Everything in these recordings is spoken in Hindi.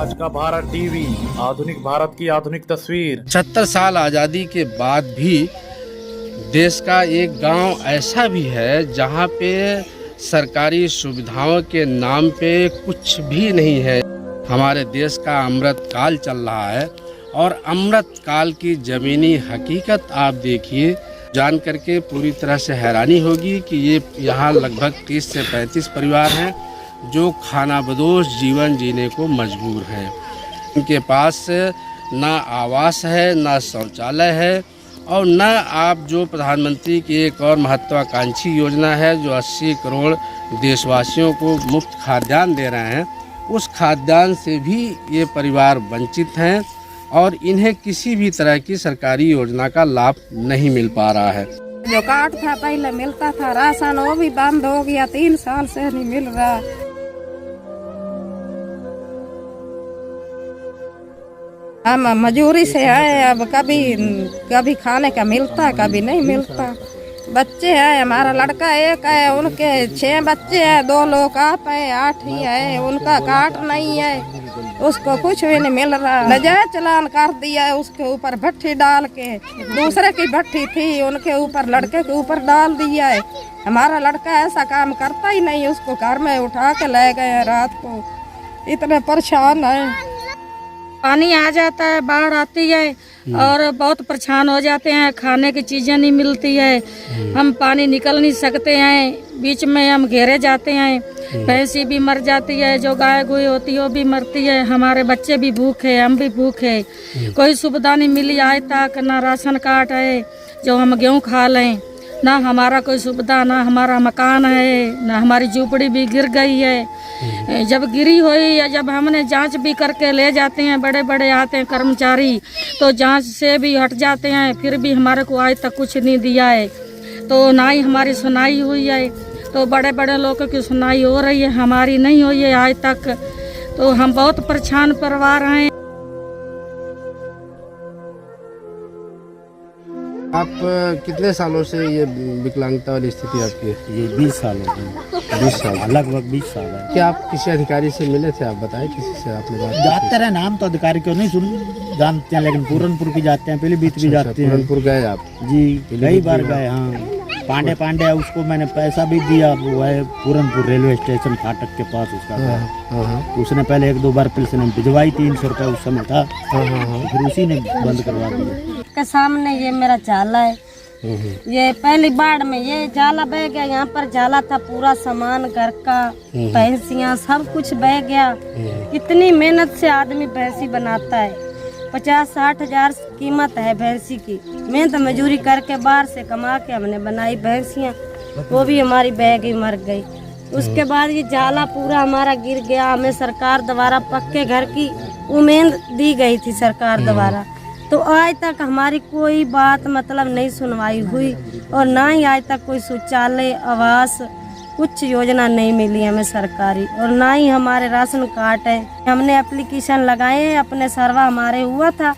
आज का भारत टीवी, आधुनिक भारत की आधुनिक तस्वीर। 76 साल आज़ादी के बाद भी देश का एक गांव ऐसा भी है जहां पे सरकारी सुविधाओं के नाम पे कुछ भी नहीं है। हमारे देश का अमृत काल चल रहा है और अमृत काल की ज़मीनी हकीकत आप देखिए, जान करके पूरी तरह से हैरानी होगी कि ये यहाँ लगभग 30 से 35 परिवार हैं जो खानाबदोश जीवन जीने को मजबूर हैं। उनके पास ना आवास है, ना शौचालय है और न आप जो प्रधानमंत्री की एक और महत्वाकांक्षी योजना है जो 80 करोड़ देशवासियों को मुफ्त खाद्यान्न दे रहे हैं, उस खाद्यान्न से भी ये परिवार वंचित हैं और इन्हें किसी भी तरह की सरकारी योजना का लाभ नहीं मिल पा रहा है। जो कार्ड था पहले मिलता था राशन, वो भी बंद हो गया, 3 साल से नहीं मिल रहा। हम मजूरी से आए, अब कभी खाने का मिलता, कभी नहीं मिलता। बच्चे हैं, हमारा लड़का एक है, उनके 6 बच्चे हैं, 2 लोग आप है, 8 ही है। उनका कार्ड नहीं है, उसको कुछ भी नहीं मिल रहा। नजायज चलान कर दिया है, उसके ऊपर भट्टी डाल के, दूसरे की भट्टी थी उनके ऊपर, लड़के के ऊपर डाल दिया है। हमारा लड़का ऐसा काम करता ही नहीं, उसको घर में उठा के ले गए रात को। इतने परेशान है, पानी आ जाता है, बाढ़ आती है और बहुत परेशान हो जाते हैं, खाने की चीजें नहीं मिलती है। हम पानी निकल नहीं सकते हैं, बीच में हम घेरे जाते हैं, भैंसी भी मर जाती है, जो गाय गुई होती है वो भी मरती है, हमारे बच्चे भी भूखे, हम भी भूखे। कोई सुविधा नहीं मिली आज तक, ना राशन कार्ड है जो हम गेहूँ खा लें, ना हमारा कोई सुविधा, ना हमारा मकान है, ना हमारी झोपड़ी भी गिर गई है। जब गिरी हुई या जब हमने जांच भी करके ले जाते हैं, बड़े बड़े आते हैं कर्मचारी तो जांच से भी हट जाते हैं, फिर भी हमारे को आज तक कुछ नहीं दिया है। तो ना ही हमारी सुनाई हुई है, तो बड़े बड़े लोगों की सुनाई हो रही है, हमारी नहीं हुई है आज तक। तो हम बहुत परेशान परिवार हैं। आप कितने सालों से ये विकलांगता वाली स्थिति आपकी है? ये 20 साल हो गए। 20 साल, लगभग 20 साल है। क्या आप किसी अधिकारी से मिले थे? आप बताएं, किसी से आपने बात की थी? जाते रहे, नाम तो अधिकारी क्यों नहीं जानते हैं, लेकिन पूरनपुर भी जाते हैं, पीलीभीत भी जाते हैं। पूरनपुर गए आप? जी कई बार गए। हाँ, पांडे है, उसको मैंने पैसा भी दिया, वो है पूरनपुर रेलवे स्टेशन फाटक के पास उसका घर। उसने पहले 1-2 बार पुलिस ने भिजवाई, 300 रुपये उस समय था, तो फिर उसी ने बंद करवा दिया। के सामने ये मेरा जाला है, ये पहली बाढ़ में ये जाला बह गया, यहाँ पर जाला था, पूरा सामान घर का, भैंसियाँ सब कुछ बह गया। कितनी मेहनत से आदमी भैंसी बनाता है, 50-60 हजार कीमत है भैंसी की। मेहनत मजूरी करके बाहर से कमा के हमने बनाई भैंसियाँ, वो भी हमारी बह गई, मर गई। उसके बाद ये जाला पूरा हमारा गिर गया। हमें सरकार द्वारा पक्के घर की उम्मीद दी गई थी सरकार द्वारा, तो आज तक हमारी कोई बात मतलब नहीं सुनवाई हुई और ना ही आज तक कोई शौचालय, आवास, कुछ योजना नहीं मिली हमें सरकारी, और ना ही हमारे राशन कार्ड है। हमने एप्लीकेशन लगाए, अपने सर्वा हमारे हुआ था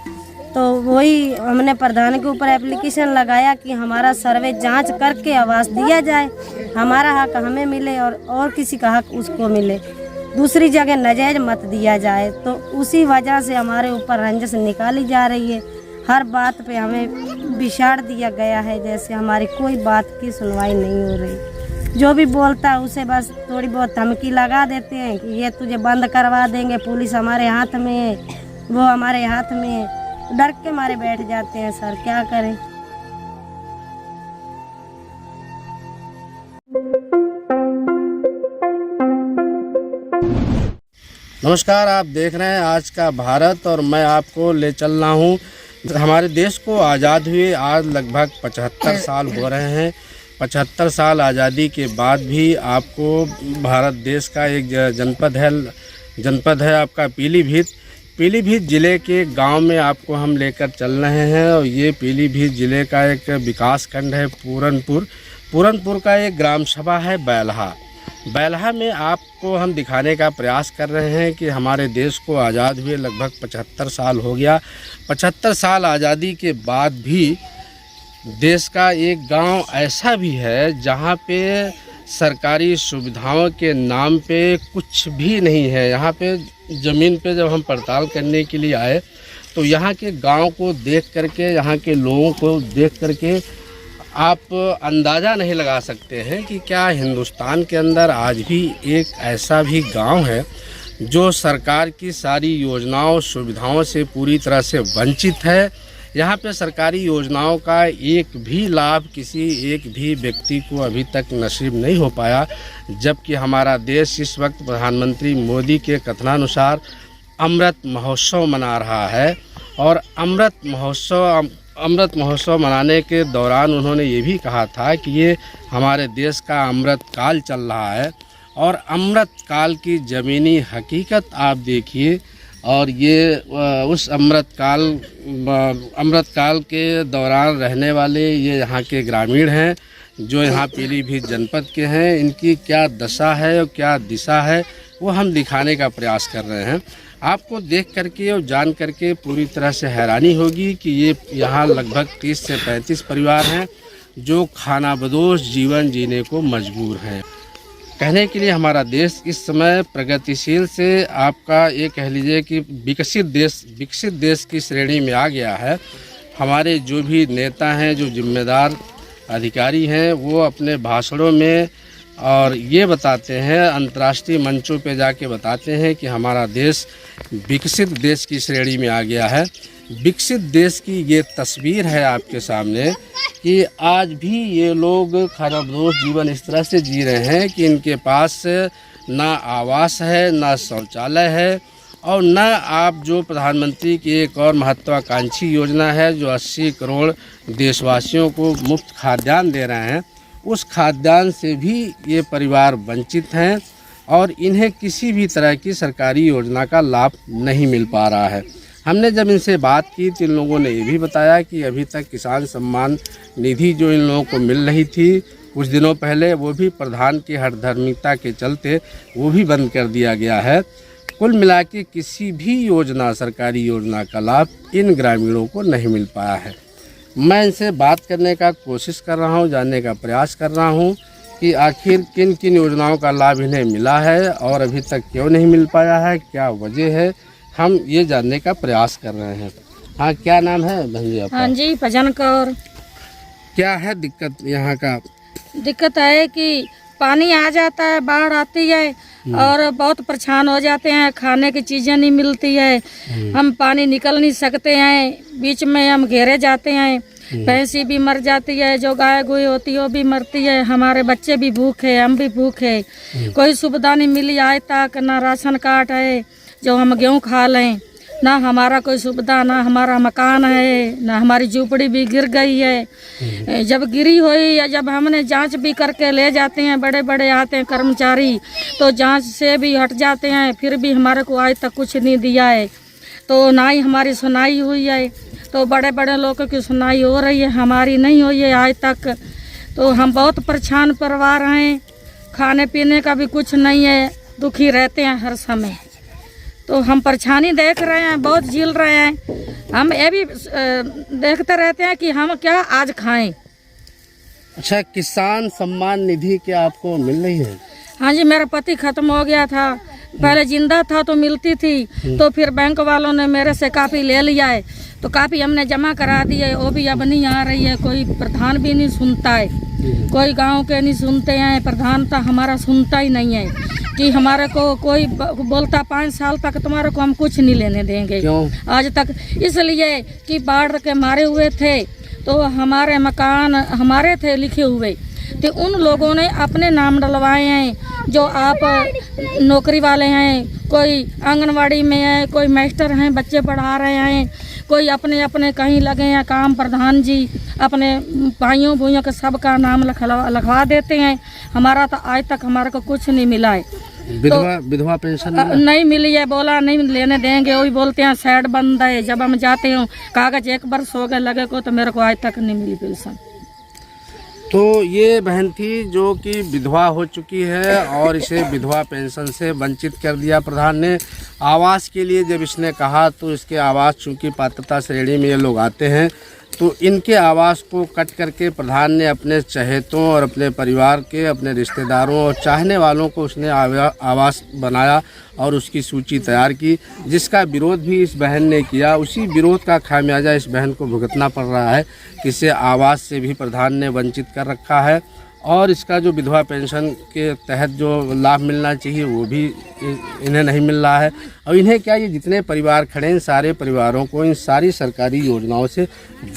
तो वही हमने प्रधान के ऊपर एप्लीकेशन लगाया कि हमारा सर्वे जांच करके आवास दिया जाए, हमारा हक हमें मिले और किसी का हक उसको मिले, दूसरी जगह नजायज मत दिया जाए। तो उसी वजह से हमारे ऊपर रंजिश निकाली जा रही है, हर बात पे हमें बिछाड़ दिया गया है, जैसे हमारी कोई बात की सुनवाई नहीं हो रही। जो भी बोलता है उसे बस थोड़ी बहुत धमकी लगा देते हैं कि ये तुझे बंद करवा देंगे, पुलिस हमारे हाथ में है, वो हमारे हाथ में है, डर के मारे बैठ जाते हैं। सर क्या करें? नमस्कार, आप देख रहे हैं आज का भारत और मैं आपको ले चल रहा हूँ। हमारे देश को आज़ाद हुए आज लगभग 75 साल हो रहे हैं। 75 साल आज़ादी के बाद भी आपको भारत देश का एक जनपद है आपका पीलीभीत ज़िले के गांव में आपको हम लेकर चल रहे हैं। और ये पीलीभीत ज़िले का एक विकास खंड है पूरनपुर का एक ग्राम सभा है बैलहा में आपको हम दिखाने का प्रयास कर रहे हैं कि हमारे देश को आज़ाद हुए लगभग 75 साल हो गया। 75 साल आज़ादी के बाद भी देश का एक गांव ऐसा भी है जहां पे सरकारी सुविधाओं के नाम पे कुछ भी नहीं है। यहाँ पे ज़मीन पे जब हम पड़ताल करने के लिए आए तो यहाँ के गांव को देख करके, यहाँ के लोगों को देख करके आप अंदाज़ा नहीं लगा सकते हैं कि क्या हिंदुस्तान के अंदर आज भी एक ऐसा भी गांव है जो सरकार की सारी योजनाओं सुविधाओं से पूरी तरह से वंचित है। यहाँ पे सरकारी योजनाओं का एक भी लाभ किसी एक भी व्यक्ति को अभी तक नसीब नहीं हो पाया, जबकि हमारा देश इस वक्त प्रधानमंत्री मोदी के कथनानुसार अमृत महोत्सव मना रहा है। और अमृत महोत्सव मनाने के दौरान उन्होंने ये भी कहा था कि ये हमारे देश का अमृत काल चल रहा है। और अमृत काल की ज़मीनी हकीकत आप देखिए। और ये उस अमृत काल के दौरान रहने वाले ये यहाँ के ग्रामीण हैं जो यहाँ पीलीभीत जनपद के हैं। इनकी क्या दशा है और क्या दिशा है वो हम दिखाने का प्रयास कर रहे हैं। आपको देख करके और जान करके पूरी तरह से हैरानी होगी कि ये यहाँ लगभग 30 से 35 परिवार हैं जो खानाबदोश जीवन जीने को मजबूर हैं। कहने के लिए हमारा देश इस समय प्रगतिशील से आपका ये कह लीजिए कि विकसित देश की श्रेणी में आ गया है। हमारे जो भी नेता हैं, जो जिम्मेदार अधिकारी हैं, वो अपने भाषणों में और ये बताते हैं, अंतर्राष्ट्रीय मंचों पे जाके बताते हैं कि हमारा देश विकसित देश की श्रेणी में आ गया है। विकसित देश की ये तस्वीर है आपके सामने कि आज भी ये लोग खानाबदोश जीवन इस तरह से जी रहे हैं कि इनके पास ना आवास है, ना शौचालय है और ना आप जो प्रधानमंत्री की एक और महत्वाकांक्षी योजना है जो 80 करोड़ देशवासियों को मुफ्त खाद्यान्न दे रहे हैं, उस खाद्यान्न से भी ये परिवार वंचित हैं और इन्हें किसी भी तरह की सरकारी योजना का लाभ नहीं मिल पा रहा है। हमने जब इनसे बात की तो इन लोगों ने ये भी बताया कि अभी तक किसान सम्मान निधि जो इन लोगों को मिल रही थी कुछ दिनों पहले, वो भी प्रधान की हठधर्मिता के चलते वो भी बंद कर दिया गया है। कुल मिला के किसी भी योजना, सरकारी योजना का लाभ इन ग्रामीणों को नहीं मिल पाया है। मैं इनसे बात करने का कोशिश कर रहा हूँ, जानने का प्रयास कर रहा हूँ कि आखिर किन किन योजनाओं का लाभ इन्हें मिला है और अभी तक क्यों नहीं मिल पाया है, क्या वजह है, हम ये जानने का प्रयास कर रहे हैं। हाँ, क्या नाम है बहन जी आपका? हाँ जी, भजन कौर। क्या है दिक्कत यहाँ का? दिक्कत है कि पानी आ जाता है, बाढ़ आती है और बहुत परेशान हो जाते हैं, खाने की चीज़ें नहीं मिलती है, हम पानी निकल नहीं सकते हैं, बीच में हम घेरे जाते हैं, भैंसी भी मर जाती है, जो गाय गुई होती है वो भी मरती है, हमारे बच्चे भी भूखे, हम भी भूखे, कोई सुविधा नहीं मिली आज तक, ना राशन कार्ड है जो हम गेहूँ खा लें, ना हमारा कोई सुविधा, ना हमारा मकान है, ना हमारी झोपड़ी भी गिर गई है। जब गिरी हुई या जब हमने जांच भी करके ले जाते हैं, बड़े बड़े आते हैं कर्मचारी तो जांच से भी हट जाते हैं, फिर भी हमारे को आज तक कुछ नहीं दिया है, तो ना ही हमारी सुनाई हुई है। तो बड़े बड़े लोगों की सुनाई हो रही है, हमारी नहीं हुई है आज तक। तो हम बहुत परेशान परिवार हैं, खाने पीने का भी कुछ नहीं है, दुखी रहते हैं हर समय। तो हम परेशानी देख रहे हैं, बहुत झेल रहे हैं, हम ये भी देखते रहते हैं कि हम क्या आज खाएं। अच्छा, किसान सम्मान निधि क्या आपको मिल रही है? हाँ जी, मेरा पति खत्म हो गया था, पहले जिंदा था तो मिलती थी, तो फिर बैंक वालों ने मेरे से काफ़ी ले लिया है, तो काफ़ी हमने जमा करा दी है, वो भी अब नहीं आ रही है, कोई प्रधान भी नहीं सुनता है, कोई गांव के नहीं सुनते हैं, प्रधान तो हमारा सुनता ही नहीं है कि हमारे को कोई बोलता 5 साल तक तुम्हारे को हम कुछ नहीं लेने देंगे। क्यों? आज तक इसलिए कि बाढ़ के मारे हुए थे तो हमारे मकान हमारे थे लिखे हुए, तो उन लोगों ने अपने नाम डलवाए हैं, जो आप नौकरी वाले हैं, कोई आंगनवाड़ी में है, कोई मास्टर हैं, बच्चे पढ़ा रहे हैं, कोई अपने अपने कहीं लगे हैं काम, प्रधान जी अपने भाइयों भूइयों के सबका नाम लिखवा देते हैं। हमारा तो आज तक हमारे को कुछ नहीं मिला है। विधवा पेंशन नहीं मिली है, बोला नहीं लेने देंगे, वही बोलते हैं साइड बंद है। जब हम जाते हैं कागज 1 वर्ष हो गए लगे को, तो मेरे को आज तक नहीं मिली पेंशन। तो ये बहन थी जो कि विधवा हो चुकी है और इसे विधवा पेंशन से वंचित कर दिया प्रधान ने। आवास के लिए जब इसने कहा तो इसके आवास चूँकि पात्रता श्रेणी में ये लोग आते हैं, तो इनके आवास को कट करके प्रधान ने अपने चहेतों और अपने परिवार के, अपने रिश्तेदारों और चाहने वालों को उसने आवास बनाया और उसकी सूची तैयार की, जिसका विरोध भी इस बहन ने किया। उसी विरोध का खामियाजा इस बहन को भुगतना पड़ रहा है कि इसे आवास से भी प्रधान ने वंचित कर रखा है और इसका जो विधवा पेंशन के तहत जो लाभ मिलना चाहिए वो भी इन्हें नहीं मिल रहा है। और इन्हें क्या, ये जितने परिवार खड़े हैं सारे परिवारों को इन सारी सरकारी योजनाओं से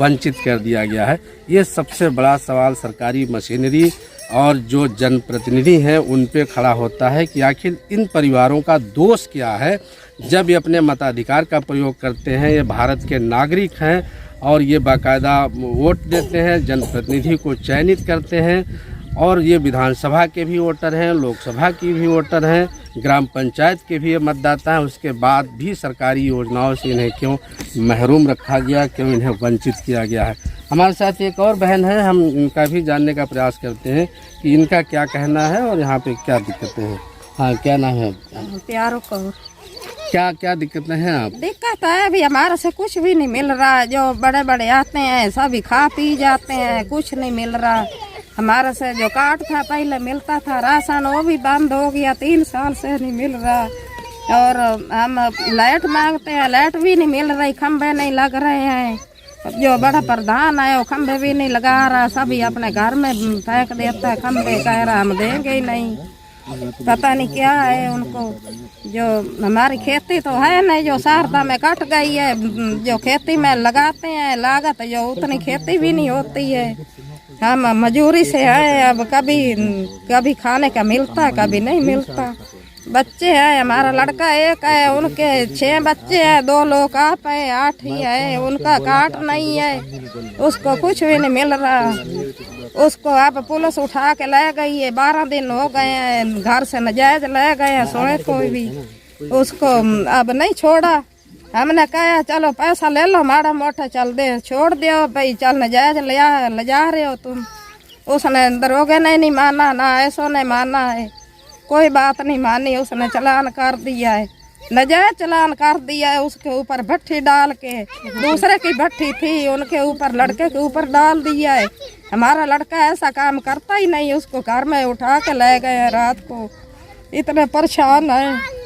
वंचित कर दिया गया है। ये सबसे बड़ा सवाल सरकारी मशीनरी और जो जनप्रतिनिधि हैं उन पे खड़ा होता है कि आखिर इन परिवारों का दोष क्या है जब ये अपने मताधिकार का प्रयोग करते हैं। ये भारत के नागरिक हैं और ये बाकायदा वोट देते हैं, जनप्रतिनिधि को चयनित करते हैं और ये विधानसभा के भी वोटर हैं, लोकसभा की भी वोटर हैं, ग्राम पंचायत के भी ये मतदाता हैं। उसके बाद भी सरकारी योजनाओं से इन्हें क्यों महरूम रखा गया, क्यों इन्हें वंचित किया गया है। हमारे साथ एक और बहन है, हम इनका भी जानने का प्रयास करते हैं कि इनका क्या कहना है और यहाँ पे क्या दिक्कतें हैं। हाँ, क्या नाम है? प्यारो को क्या क्या दिक्कतें हैं आप? दिक्कत है अभी हमारे से कुछ भी नहीं मिल रहा। जो बड़े बड़े आते हैं सभी खा पी जाते हैं, कुछ नहीं मिल रहा। हमारे से जो कार्ड था पहले मिलता था राशन, वो भी बंद हो गया, 3 साल से नहीं मिल रहा। और हम लाइट मांगते हैं, लाइट भी नहीं मिल रही, खंभे नहीं लग रहे हैं। जो बड़ा प्रधान है वो खंभे भी नहीं लगा रहा, सभी अपने घर में फेंक देता है खंभे, कह रहा हम देंगे ही नहीं। पता नहीं क्या है उनको। जो हमारी खेती तो है नहीं, जो शारदा में कट गई है, जो खेती में लगाते हैं लागत जो उतनी खेती भी नहीं होती है। हम मजूरी से है, अब कभी खाने का मिलता है, कभी नहीं मिलता। बच्चे हैं, हमारा लड़का एक है, उनके 6 बच्चे हैं, 2 लोग आप है, 8 ही है। उनका कार्ड नहीं है, उसको कुछ भी नहीं मिल रहा। उसको अब पुलिस उठा के ले गई है, 12 दिन हो गए हैं, घर से नजायज ले गए हैं, सोए कोई भी उसको अब नहीं छोड़ा। हमने कहा चलो पैसा ले लो माड़ा मोटा, चल दे छोड़ दो भाई, चल नजायज ले जा रहे हो तुम। उसने दरोगे ने नहीं माना, ना ऐसो ने माना है, कोई बात नहीं मानी। उसने चालान कर दिया है, नजायज चालान कर दिया है। उसके ऊपर भट्ठी डाल के, दूसरे की भट्ठी थी उनके ऊपर, लड़के के ऊपर डाल दिया है। हमारा लड़का ऐसा काम करता ही नहीं, उसको घर में उठा के ले गए रात को। इतने परेशान है।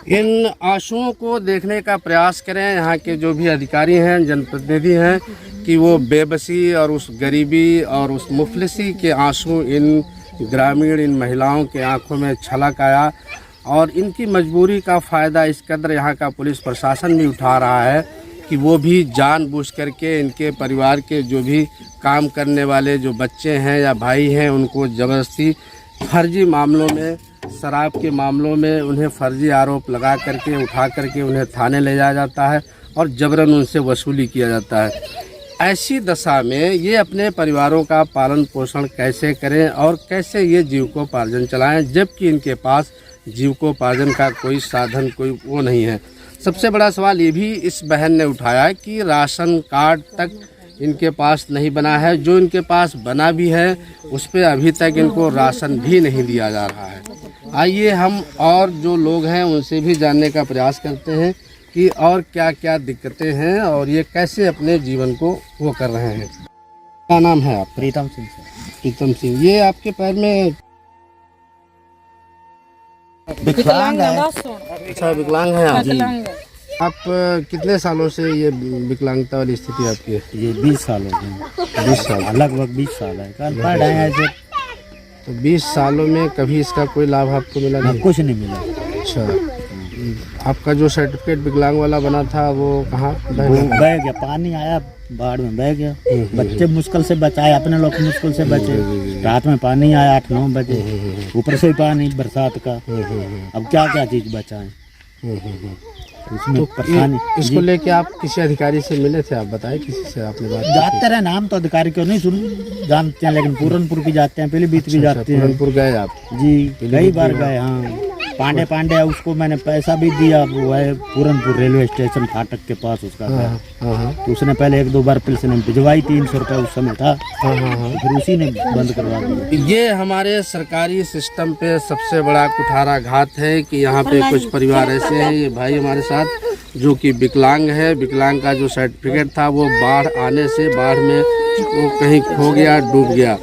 इन आंसुओं को देखने का प्रयास करें, यहाँ के जो भी अधिकारी हैं, जनप्रतिनिधि हैं, कि वो बेबसी और उस गरीबी और उस मुफलिसी के आंसू इन ग्रामीण, इन महिलाओं के आंखों में छलक आया। और इनकी मजबूरी का फ़ायदा इस कदर यहाँ का पुलिस प्रशासन भी उठा रहा है कि वो भी जानबूझ करके इनके परिवार के जो भी काम करने वाले जो बच्चे हैं या भाई हैं, उनको ज़बरदस्ती फर्जी मामलों में, शराब के मामलों में उन्हें फर्जी आरोप लगा करके उठा करके उन्हें थाने ले जाया जाता है और जबरन उनसे वसूली किया जाता है। ऐसी दशा में ये अपने परिवारों का पालन पोषण कैसे करें और कैसे ये जीविकोपार्जन चलाएं, जबकि इनके पास जीविकोपार्जन का कोई साधन, कोई वो नहीं है। सबसे बड़ा सवाल ये भी इस बहन ने उठाया कि राशन कार्ड तक इनके पास नहीं बना है, जो इनके पास बना भी है उस पर अभी तक इनको राशन भी नहीं दिया जा रहा है। आइए हम और जो लोग हैं उनसे भी जानने का प्रयास करते हैं कि और क्या क्या दिक्कतें हैं और ये कैसे अपने जीवन को वो कर रहे हैं। क्या नाम है आप? प्रीतम सिंह सर। प्रीतम सिंह, ये आपके पैर में विकलांग है। अच्छा, विकलांग हैं आप? आप कितने सालों से ये विकलांगता वाली स्थिति आपकी है? ये 20 साल हो गए। 20 साल, लगभग 20 साल है। कल पढ़ रहे हैं ऐसे। तो 20 सालों में कभी इसका कोई लाभ आपको मिला नहीं? कुछ नहीं मिला। अच्छा, आपका जो सर्टिफिकेट विकलांग वाला बना था वो कहाँ बह गया? पानी आया, बाढ़ में बह गया। बच्चे मुश्किल से बचाए, अपने लोग मुश्किल से बचे। रात में पानी आया 8-9 बजे, ऊपर से पानी बरसात का। अब क्या क्या चीज बचाएं? तो इसको लेके आप किसी अधिकारी से मिले थे? आप बताएं, किसी से आपने बात? जाते रहे, नाम तो अधिकारी क्यों नहीं जानते हैं, लेकिन पूरनपुर भी जाते हैं, पीलीभीत भी जाते हैं। पूरनपुर गए आप? जी, कई बार गए। हाँ, पांडे है, उसको मैंने पैसा भी दिया। वो है पूरनपुर रेलवे स्टेशन फाटक के पास उसका घर। तो उसने पहले 1-2 बार पुलिस ने भिजवाई, 300 रुपये उस समय था। फिर उसी ने बंद करवा दिया। ये हमारे सरकारी सिस्टम पे सबसे बड़ा कुठाराघात है कि यहाँ पे कुछ परिवार ऐसे हैं, ये भाई हमारे साथ, जो कि विकलांग है। विकलांग का जो सर्टिफिकेट था वो बाढ़ आने से बाढ़ में वो कहीं खो गया, डूब गया,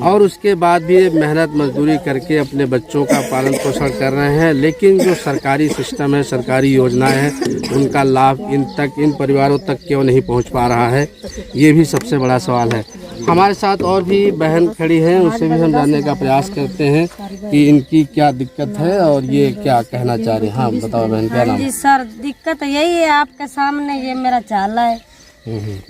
और उसके बाद भी मेहनत मजदूरी करके अपने बच्चों का पालन पोषण कर रहे हैं। लेकिन जो सरकारी सिस्टम है, सरकारी योजनाएं हैं, उनका लाभ इन परिवारों तक क्यों नहीं पहुंच पा रहा है, ये भी सबसे बड़ा सवाल है। हमारे साथ और भी बहन खड़ी हैं, उससे भी हम जानने का प्रयास करते हैं कि इनकी क्या दिक्कत है और ये क्या कहना चाह रहे हैं। हाँ बताओ बहन, क्या नाम? जी सर, दिक्कत यही है आपके सामने, ये मेरा जाला है।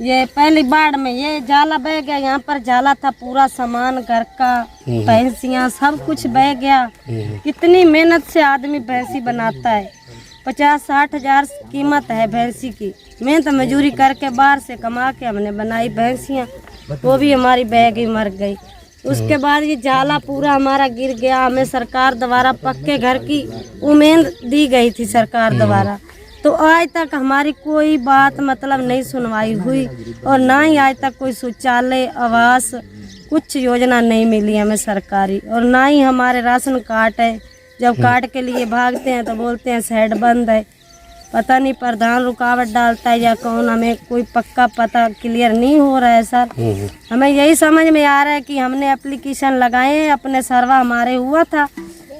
ये पहली बाढ़ में ये जाला बह गया, यहाँ पर जाला था, पूरा सामान घर का, भैंसियाँ सब कुछ बह गया। कितनी मेहनत से आदमी भैंसी बनाता है, 50-60 हजार कीमत है भैंसी की। मेहनत मजूरी करके बाहर से कमा के हमने बनाई भैंसियाँ, वो भी हमारी बह गई, मर गई। उसके बाद ये जाला पूरा हमारा गिर गया। हमें सरकार द्वारा पक्के घर की उम्मीद दी गई थी सरकार द्वारा, तो आज तक हमारी कोई बात मतलब नहीं सुनवाई हुई, और ना ही आज तक कोई शौचालय, आवास, कुछ योजना नहीं मिली हमें सरकारी। और ना ही हमारे राशन कार्ड है, जब कार्ड के लिए भागते हैं तो बोलते हैं शेड बंद है। पता नहीं प्रधान रुकावट डालता है या कौन, हमें कोई पक्का पता क्लियर नहीं हो रहा है सर। हमें यही समझ में आ रहा है कि हमने एप्लीकेशन लगाए हैं, अपने सर्वा हमारे हुआ था,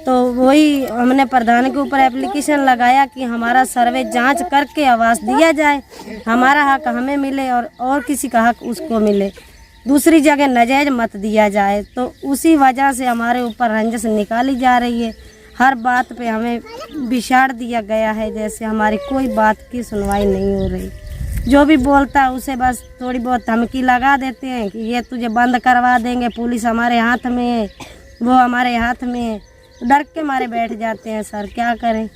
तो वही हमने प्रधान के ऊपर एप्लीकेशन लगाया कि हमारा सर्वे जांच करके आवास दिया जाए, हमारा हक हमें मिले और किसी का हक उसको मिले, दूसरी जगह नजायज मत दिया जाए। तो उसी वजह से हमारे ऊपर रंजिश निकाली जा रही है। हर बात पे हमें बिछाड़ दिया गया है, जैसे हमारी कोई बात की सुनवाई नहीं हो रही। जो भी बोलता है उसे बस थोड़ी बहुत धमकी लगा देते हैं कि ये तुझे बंद करवा देंगे, पुलिस हमारे हाथ में है, वो हमारे हाथ में है, डर के मारे बैठ जाते हैं सर। क्या करें,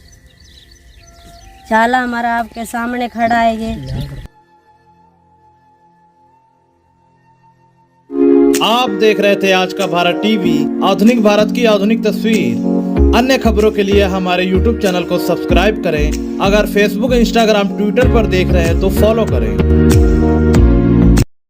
चाला हमारा आपके सामने खड़ा है ये। आप देख रहे थे आज का भारत टीवी, आधुनिक भारत की आधुनिक तस्वीर। अन्य खबरों के लिए हमारे YouTube चैनल को सब्सक्राइब करें। अगर Facebook, Instagram, Twitter पर देख रहे हैं तो फॉलो करें।